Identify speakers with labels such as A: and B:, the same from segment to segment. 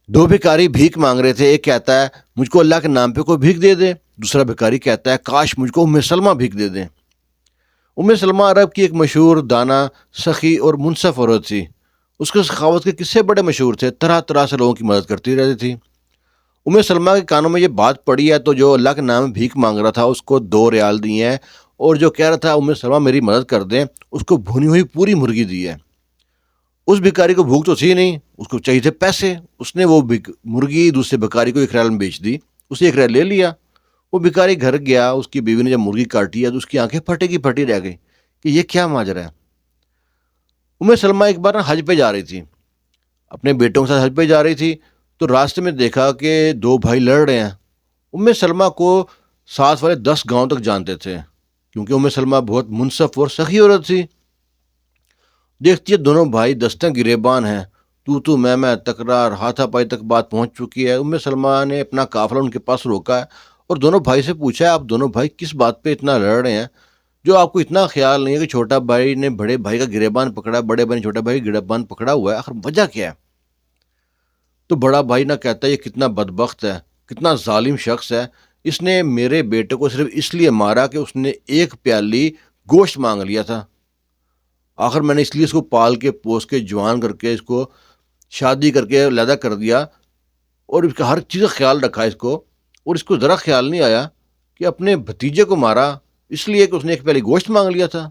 A: دو بھکاری بھیک مانگ رہے تھے. ایک کہتا ہے مجھ کو اللہ کے نام پہ کوئی بھیک دے دے. دوسرا بھکاری کہتا ہے کاش مجھ کو ام سلمہ بھیک دے دیں. ام سلمہ عرب کی ایک مشہور دانا, سخی اور منصف عورت تھی. اس کے سخاوت کے قصے بڑے مشہور تھے. طرح طرح سے لوگوں کی مدد کرتی رہتی تھی. ام سلمہ کے کانوں میں یہ بات پڑی ہے تو جو اللہ کے نام میں بھیک مانگ رہا تھا اس کو 2 ریال دیے ہیں, اور جو کہہ رہا تھا ام سلمہ میری مدد کر دیں, اس کو بھونی ہوئی پوری مرغی دی ہے. اس بھکاری کو بھوک تو تھی نہیں, اس کو چاہیے تھے پیسے. اس نے وہ مرغی دوسرے بھکاری کو 1 ریال میں بیچ دی. اسے 1 ریال لے لیا. وہ بھکاری گھر گیا, اس کی بیوی نے جب مرغی کاٹی ہے تو اس کی آنکھیں پھٹے کی پھٹی رہ گئی کہ یہ کیا ماجرا ہے. ام سلمہ ایک بار حج پہ جا رہی تھی, اپنے بیٹوں کے ساتھ حج پہ جا رہی تھی, تو راستے میں دیکھا کہ 2 بھائی لڑ رہے ہیں. ام سلمہ کو ساتھ والے 10 گاؤں تک جانتے تھے, کیونکہ ام سلمہ بہت منصف اور سخی عورت تھی. دیکھتی ہے دونوں بھائی دستیں گریبان ہیں, تو میں تکرار, ہاتھا پائی تک بات پہنچ چکی ہے. ام سلمہ نے اپنا قافلہ ان کے پاس روکا ہے اور دونوں بھائی سے پوچھا ہے آپ دونوں بھائی کس بات پہ اتنا لڑ رہے ہیں, جو آپ کو اتنا خیال نہیں ہے کہ چھوٹا بھائی نے بڑے بھائی کا گریبان پکڑا, بڑے بھائی نے چھوٹا بھائی کا گریبان پکڑا ہوا ہے, آخر وجہ کیا ہے؟ تو بڑا بھائی نہ کہتا ہے یہ کتنا بدبخت ہے, کتنا ظالم شخص ہے. اس نے میرے بیٹے کو صرف اس لیے مارا کہ اس نے 1 پیالی گوشت مانگ لیا تھا. آخر میں نے اس لیے اس کو پال کے پوس کے جوان کر کے اس کو شادی کر کے علیحدہ کر دیا, اور اس کا ہر چیز کا خیال رکھا اس کو, اور اس کو ذرا خیال نہیں آیا کہ اپنے بھتیجے کو مارا اس لیے کہ اس نے 1 پیالی گوشت مانگ لیا تھا.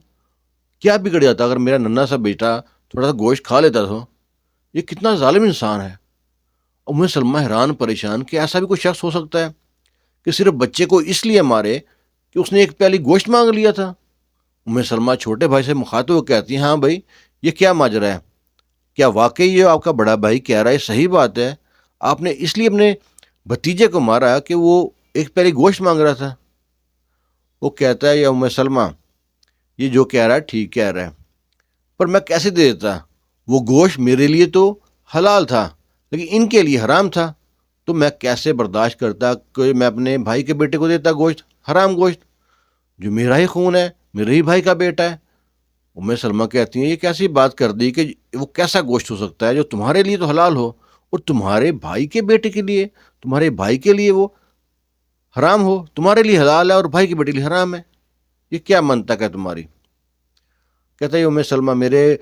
A: کیا بگڑ جاتا اگر میرا ننھا سا بیٹا تھوڑا سا گوشت کھا لیتا تو؟ یہ کتنا ظالم انسان ہے. ام سلمہ حیران پریشان کہ ایسا بھی کوئی شخص ہو سکتا ہے کہ صرف بچے کو اس لیے مارے کہ اس نے 1 پیالی گوشت مانگ لیا تھا. ام سلمہ چھوٹے بھائی سے مخاطب ہو کہتی ہیں ہاں بھائی یہ کیا ماجرا ہے؟ کیا واقعی یہ آپ کا بڑا بھائی کہہ رہا ہے صحیح بات ہے؟ آپ نے اس لیے اپنے بھتیجے کو مارا کہ وہ 1 پیالی گوشت مانگ رہا تھا. وہ کہتا ہے یا ام سلمہ یہ جو کہہ رہا ہے ٹھیک کہہ رہا ہے, پر میں کیسے دے دیتا؟ وہ گوشت میرے لیے تو حلال تھا لیکن ان کے لیے حرام تھا, تو میں کیسے برداشت کرتا کہ میں اپنے بھائی کے بیٹے کو دیتا گوشت, حرام گوشت, جو میرا ہی خون ہے, میرے ہی بھائی کا بیٹا ہے. ام سلمہ کہتی ہیں یہ کیسی بات کر دی کہ وہ کیسا گوشت ہو سکتا ہے جو تمہارے لیے تو حلال ہو اور تمہارے بھائی کے بیٹے کے لیے, تمہارے بھائی کے لیے وہ حرام ہو, تمہارے لیے حلال ہے اور بھائی کے بیٹے کے لیے حرام ہے. یہ کیا منطق ہے تمہاری؟ کہتا ہے ام سلمہ میرے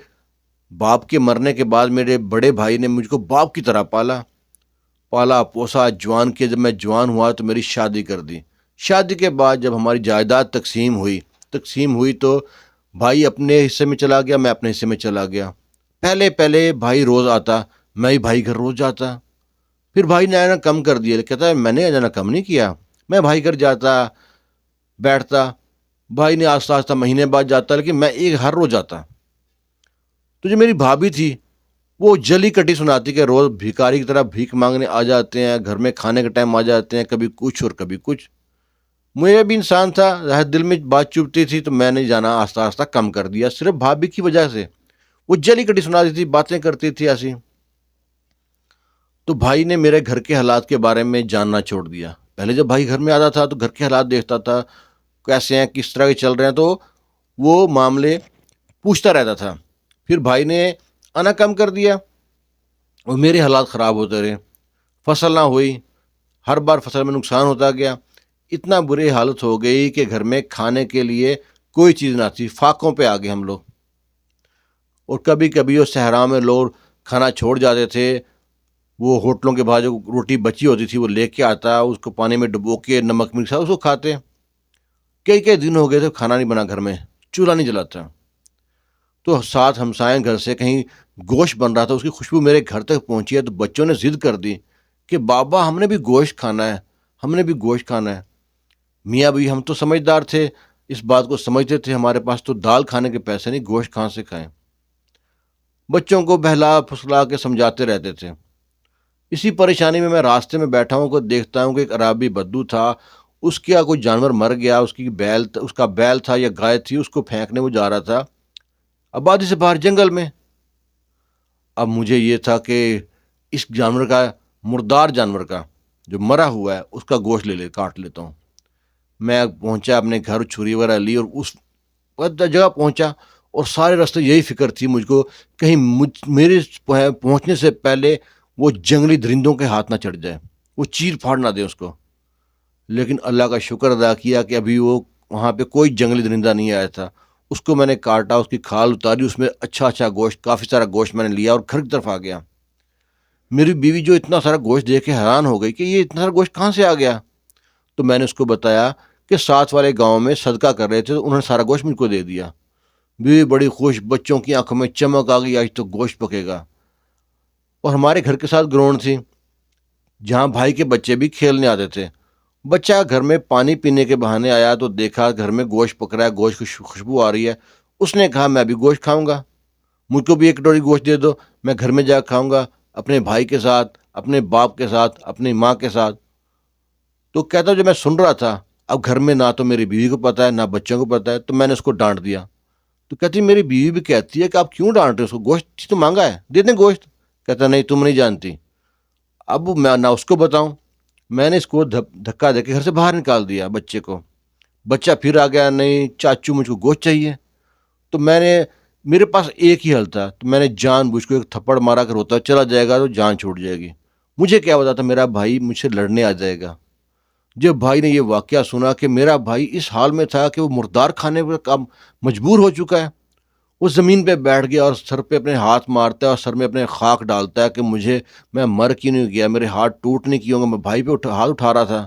A: باپ کے مرنے کے بعد میرے بڑے بھائی نے مجھ کو باپ کی طرح پالا پوسا, جوان کے جب میں جوان ہوا تو میری شادی کر دی. شادی کے بعد جب ہماری جائیداد تقسیم ہوئی تو بھائی اپنے حصے میں چلا گیا, میں اپنے حصے میں چلا گیا. پہلے بھائی روز آتا, میں ہی بھائی گھر روز جاتا. پھر بھائی نے آنا کم کر دیا. کہتا ہے میں نے جانا کم نہیں کیا, میں بھائی گھر جاتا بیٹھتا, بھائی نے آہستہ آہستہ مہینے بعد جاتا, لیکن میں ہر روز جاتا. تو جو میری بھابھی تھی وہ جلی کٹی سناتی کہ روز بھکاری کی طرح بھیک مانگنے آ جاتے ہیں, گھر میں کھانے کے ٹائم آ جاتے ہیں, کبھی کچھ اور کبھی کچھ. مجھے بھی انسان تھا, ظاہر دل میں بات چبھتی تھی تو میں نے جانا آہستہ آہستہ کم کر دیا, صرف بھابھی کی وجہ سے. وہ جلی کٹی سناتی تھی, باتیں کرتی تھی ایسی. تو بھائی نے میرے گھر کے حالات کے بارے میں جاننا چھوڑ دیا. پہلے جب بھائی گھر میں آتا تھا تو گھر کے حالات دیکھتا تھا کیسے ہیں, کس طرح کے چل رہے ہیں, تو وہ معاملے پوچھتا رہتا تھا. پھر بھائی نے آنا کم کر دیا اور میرے حالات خراب ہوتے رہے. فصل نہ ہوئی, ہر بار فصل میں نقصان ہوتا گیا. اتنا بری حالت ہو گئی کہ گھر میں کھانے کے لیے کوئی چیز نہ تھی, فاقوں پہ آ گئے ہم لوگ. اور کبھی کبھی وہ صحرا میں لوگ کھانا چھوڑ جاتے تھے, وہ ہوٹلوں کے بعد جو روٹی بچی ہوتی تھی وہ لے کے آتا, اس کو پانی میں ڈبو کے نمک مرچ اس کو کھاتے. کئی دن ہو گئے تھے کھانا نہیں بنا, گھر میں چولہا نہیں جلاتا. تو ساتھ ہمسائیں گھر سے کہیں گوشت بن رہا تھا, اس کی خوشبو میرے گھر تک پہنچی ہے, تو بچوں نے ضد کر دی کہ بابا ہم نے بھی گوشت کھانا ہے, ہم نے بھی گوشت کھانا ہے. میاں بھی ہم تو سمجھدار تھے, اس بات کو سمجھتے تھے, ہمارے پاس تو دال کھانے کے پیسے نہیں, گوشت کہاں سے کھائیں. بچوں کو بہلا پھسلا کے سمجھاتے رہتے تھے. اسی پریشانی میں راستے میں بیٹھا ہوں کو دیکھتا ہوں کہ ایک عرابی بدو تھا, اس کا کوئی جانور مر گیا, اس کا بیل تھا یا گائے تھی, اس کو پھینکنے وہ جا رہا تھا آبادی سے باہر جنگل میں. اب مجھے یہ تھا کہ اس جانور کا, مردار جانور کا جو مرا ہوا ہے, اس کا گوشت کاٹ لیتا ہوں. میں پہنچا اپنے گھر, چھری وغیرہ لی اور اس جگہ پہنچا, اور سارے راستے یہی فکر تھی مجھ کو, کہیں میرے پہنچنے سے پہلے وہ جنگلی درندوں کے ہاتھ نہ چڑھ جائے، وہ چیر پھاڑ نہ دے اس کو۔ لیکن اللہ کا شکر ادا کیا کہ ابھی وہ وہاں پہ کوئی جنگلی درندہ نہیں آیا تھا۔ اس کو میں نے کاٹا، اس کی کھال اتاری، اس میں اچھا گوشت، کافی سارا گوشت میں نے لیا اور گھر کی طرف آ گیا۔ میری بیوی جو اتنا سارا گوشت دیکھ کے حیران ہو گئی کہ یہ اتنا سارا گوشت کہاں سے آ گیا۔ تو میں نے اس کو بتایا کہ ساتھ والے گاؤں میں صدقہ کر رہے تھے تو انہوں نے سارا گوشت مجھ کو دے دیا۔ بیوی بڑی خوش، بچوں کی آنکھوں میں چمک آ گئی، آج تو گوشت پکے گا۔ اور ہمارے گھر کے ساتھ گراؤنڈ تھی جہاں بھائی کے بچے بھی کھیلنے آتے تھے۔ بچہ گھر میں پانی پینے کے بہانے آیا تو دیکھا گھر میں گوشت پک رہا ہے، گوشت کی خوشبو آ رہی ہے۔ اس نے کہا میں بھی گوشت کھاؤں گا، مجھ کو بھی ایک کٹوری گوشت دے دو، میں گھر میں جا کھاؤں گا اپنے بھائی کے ساتھ، اپنے باپ کے ساتھ، اپنی ماں کے ساتھ۔ تو کہتا جو میں سن رہا تھا، اب گھر میں نہ تو میری بیوی کو پتہ ہے نہ بچوں کو پتہ ہے، تو میں نے اس کو ڈانٹ دیا۔ تو کہتی میری بیوی بھی کہتی ہے کہ آپ کیوں ڈانٹ رہے اس کو، گوشت تو مانگا ہے، دے دیں گوشت۔ کہتا نہیں تم نہیں جانتی۔ اب میں نہ اس کو بتاؤں، میں نے اس کو دھکا دے کے گھر سے باہر نکال دیا بچے کو۔ بچہ پھر آ گیا، نہیں چاچو مجھ کو گوشت چاہیے۔ تو میرے پاس ایک ہی حل تھا، تو میں نے جان بوجھ کو ایک تھپڑ مارا کر ہوتا چلا جائے گا تو جان چھوٹ جائے گی۔ مجھے کیا پتا تھا میرا بھائی مجھ سے لڑنے آ جائے گا۔ جب بھائی نے یہ واقعہ سنا کہ میرا بھائی اس حال میں تھا کہ وہ مردار کھانے پر کام مجبور ہو چکا ہے، وہ زمین پہ بیٹھ گیا اور سر پہ اپنے ہاتھ مارتا ہے اور سر میں اپنے خاک ڈالتا ہے کہ میں مر کیوں نہیں گیا، میرے ہاتھ ٹوٹ نہیں کیوں گا، میں بھائی پہ ہاتھ اٹھا رہا تھا،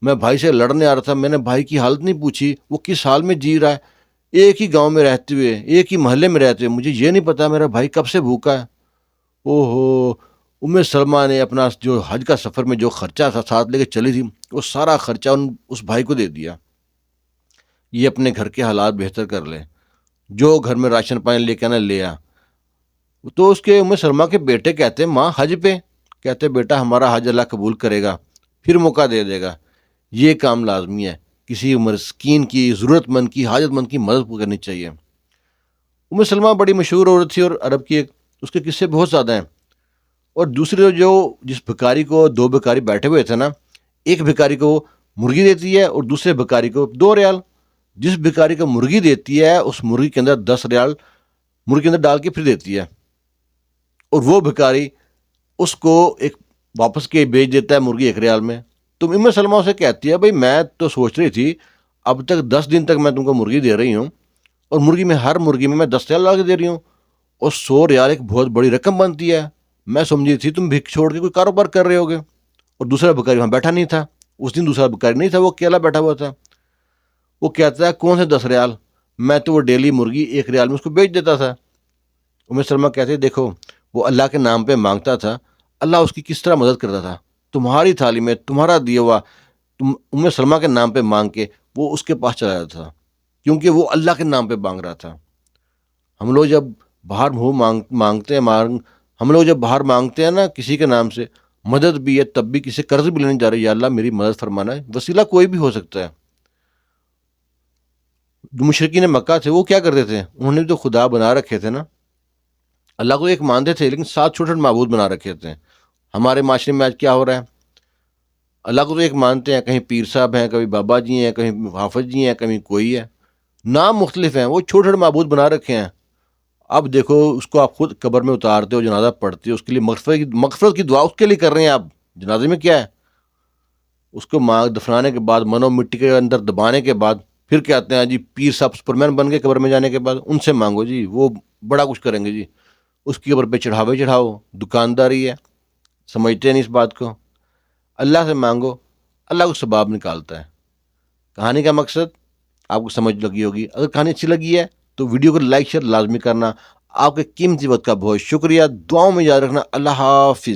A: میں بھائی سے لڑنے آ رہا تھا، میں نے بھائی کی حالت نہیں پوچھی وہ کس حال میں جی رہا ہے، ایک ہی گاؤں میں رہتے ہوئے، ایک ہی محلے میں رہتے ہوئے مجھے یہ نہیں پتا میرا بھائی کب سے بھوکا ہے۔ او ہو، ام سلمہ نے اپنا جو حج کا سفر میں جو خرچہ تھا ساتھ لے کے چلی تھی، وہ سارا خرچہ اس بھائی کو دے دیا۔ یہ اپنے گھر کے حالات بہتر کر لے، جو گھر میں راشن پانی لے کے آنا لے آ۔ تو اس کے ام سلمہ کے بیٹے کہتے ماں حج پہ، کہتے بیٹا ہمارا حج اللہ قبول کرے گا، پھر موقع دے دے گا، یہ کام لازمی ہے، کسی مسکین کی، ضرورت مند کی، حاجت مند کی مدد کرنی چاہیے۔ ام سلمہ بڑی مشہور عورت تھی اور عرب کی اس کے قصے بہت زیادہ ہیں۔ اور دوسرے جو جس بھکاری کو، دو بھکاری بیٹھے ہوئے تھے نا، ایک بھکاری کو مرغی دیتی ہے اور دوسرے بھکاری کو 2 ریال۔ جس بھکاری کو مرغی دیتی ہے اس مرغی کے اندر 10 ریال مرغی کے اندر ڈال کے پھر دیتی ہے، اور وہ بھکاری اس کو ایک واپس کے بیچ دیتا ہے مرغی 1 ریال میں۔ تم ام سلمہ سے کہتی ہے بھائی میں تو سوچ رہی تھی اب تک 10 دن تک میں تم کو مرغی دے رہی ہوں اور ہر مرغی میں 10 ریال لا کے دے رہی ہوں، اور 100 ریال ایک بہت بڑی رقم بنتی ہے، میں سمجھی تھی تم بھیک چھوڑ کے کوئی کاروبار کر رہے ہوگے۔ اور دوسرا بھکاری وہاں بیٹھا نہیں تھا، اس دن دوسرا بھکاری نہیں تھا، وہ اکیلا بیٹھا ہوا تھا۔ وہ کہتا ہے کون سے 10 ریال، میں تو وہ ڈیلی مرغی 1 ریال میں اس کو بیچ دیتا تھا۔ ام سلمہ کہتے ہیں دیکھو وہ اللہ کے نام پہ مانگتا تھا، اللہ اس کی کس طرح مدد کرتا تھا، تمہاری تھالی میں تمہارا دیا ہوا تم ام سلمہ کے نام پہ مانگ کے وہ اس کے پاس چلا جاتا تھا، کیونکہ وہ اللہ کے نام پہ مانگ رہا تھا۔ ہم لوگ جب باہر مانگتے ہیں ہم لوگ جب باہر مانگتے ہیں نا کسی کے نام سے مدد بھی ہے، تب بھی کسی قرض بھی لینے جا رہے ہیں، یا اللہ میری مدد فرمانا ہے، وسیلہ کوئی بھی ہو سکتا ہے۔ جو مشرکین مکہ تھے وہ کیا کرتے تھے، انہوں نے جو خدا بنا رکھے تھے نا، اللہ کو ایک مانتے تھے لیکن 7 چھوٹے معبود بنا رکھے تھے۔ ہمارے معاشرے میں آج کیا ہو رہا ہے، اللہ کو تو ایک مانتے ہیں، کہیں پیر صاحب ہیں، کبھی بابا جی ہیں، کہیں حافظ جی ہیں، کہیں کوئی ہے، نام مختلف ہیں، وہ چھوٹے چھوٹے معبود بنا رکھے ہیں۔ اب دیکھو اس کو آپ خود قبر میں اتارتے ہو، جنازہ پڑھتے ہو، اس کے لیے مغفرت کی دعا اس کے لیے کر رہے ہیں آپ، جنازے میں کیا ہے، اس کو دفنانے کے بعد منو مٹی کے اندر دبانے کے بعد پھر کہتے ہیں جی پیر صاحب سپرمین بن گئے قبر میں جانے کے بعد، ان سے مانگو جی، وہ بڑا کچھ کریں گے جی، اس کی قبر پہ چڑھاؤ، دکانداری ہے، سمجھتے نہیں اس بات کو۔ اللہ سے مانگو، اللہ کو ثواب نکالتا ہے۔ کہانی کا مقصد آپ کو سمجھ لگی ہوگی، اگر کہانی اچھی لگی ہے تو ویڈیو کو لائک شیئر لازمی کرنا۔ آپ کے قیمتی وقت کا بہت شکریہ، دعاؤں میں یاد رکھنا، اللہ حافظ۔